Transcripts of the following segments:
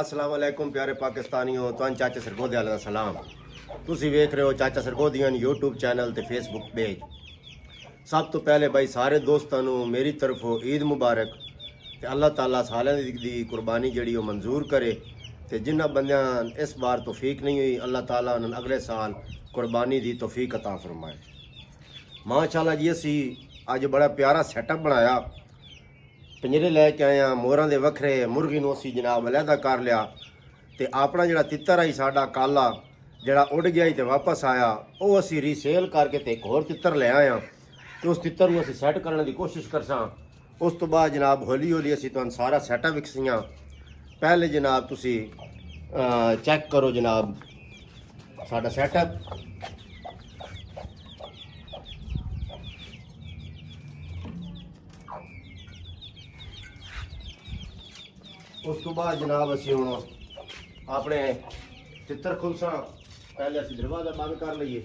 अस्सलाम वालेकुम प्यारे पाकिस्तानियों तुम चाचा सरगोधे वाले दा सलाम। तुसी वेख रहे हो चाचा सरगोधियन यूट्यूब चैनल ते फेसबुक पेज। सब तो पहले भाई सारे दोस्तों नू मेरी तरफों ईद मुबारक ते अल्लाह ताला सालें दी कुर्बानी जड़ी वो मंजूर करे ते जिन्हां बंदियां इस बार तौफीक नहीं हुई अल्लाह ताला उन्हें अगले साल कुर्बानी दी तौफीक अता फरमाए। माशाअल्लाह जी असी अज बड़ा प्यारा सैटअप बनाया, पिंजरे लैके आए मोरां दे वखरे, मुर्गी नूं असीं जनाब अलहदा कर लिया ते अपना जिहड़ा तित्तर आई साडा काला जिहड़ा उड़ गया ही ते वापस आया वो असीं रीसेल करके ते एक होर तित्तर ले आए ते उस तित्तर नूं असीं सैट करने की कोशिश करसां। उस तो बाद जनाब हौली हौली असीं तुहानूं सारा सैटअप विखसियां। पहले जनाब तुसीं चैक करो जनाब साडा सैटअप। उस तो बाद जनाब असीं हुण अपने तित्तर खुलसा पहले असीं दरवाजा बंद कर लईए।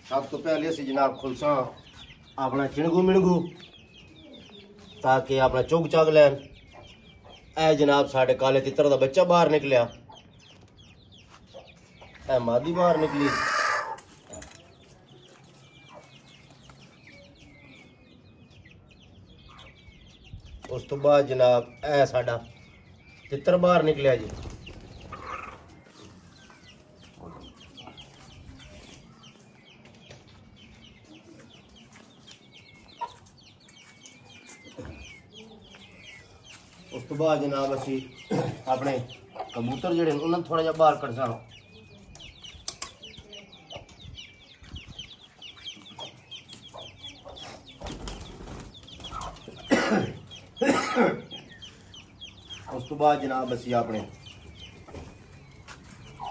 सब तो पहले असीं जनाब खुलसा अपना चिणगू मिणगू ताकि अपना चुग चग लैन। ए जनाब साढ़े काले तित्तर दा बच्चा बाहर निकलिया, ए मादी बाहर निकली। उस तो बाद जनाब ए साडा तित्तर बाहर निकलिया जी। उस तो बाद जनाब असी अपने कबूतर जड़े उन्होंने थोड़ा जा बाहर कढ़सा। उस तो बाद जनाब असी अपने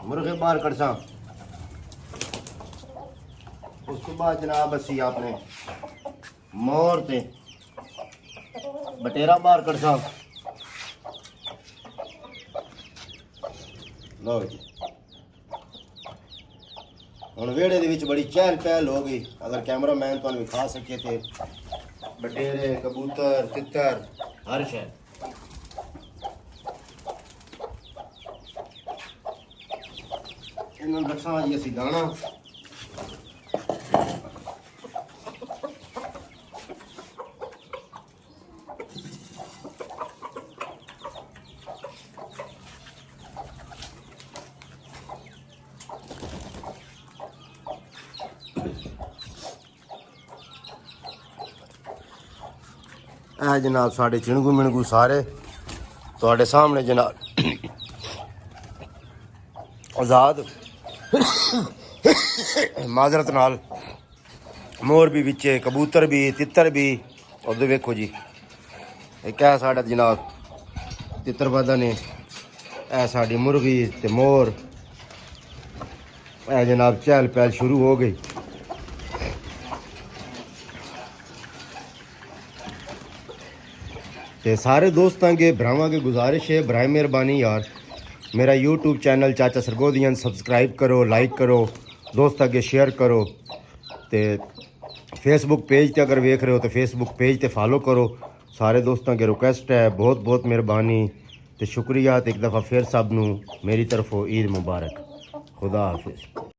मुर्गे बाहर कढ़सा। उस तो बाद जनाब असी अपने मोर ते बटेरा बाहर कढ़सा। लो जी हुण वेड़े दे विच बड़ी चहल पहल हो गई। अगर कैमरा मैन तुहानूं विखा सके थे बटेरे कबूतर तित्तर हर शय। इन्होंने रखा जी असी दाना। ए जनाब साढ़े चिणगू मिणगू सारे तुहाडे सामने जनाब आज़ाद माजरत नाल मोर भी बिचे कबूतर भी तित्तर भी। उधर वेखो जी एक है साढ़ा जनाब तित्तर बदन ने ए साड़ी मुर्गी ते मोर। ए जनाब चहल पहल शुरू हो गई। ते सारे दोस्तों के भरावां के गुजारिश है बराए मेहरबानी यार मेरा यूट्यूब चैनल चाचा सरगोधियन सब्सक्राइब करो, लाइक करो, दोस्त अगे शेयर करो। ते फेसबुक पेज ते अगर वेख रहे हो तो फेसबुक पेज ते फॉलो करो। सारे दोस्तों के रिक्वेस्ट है, बहुत बहुत मेहरबानी ते शुक्रिया। तो एक दफ़ा फिर सब नू मेरी तरफों ईद मुबारक। खुदा हाफिज़।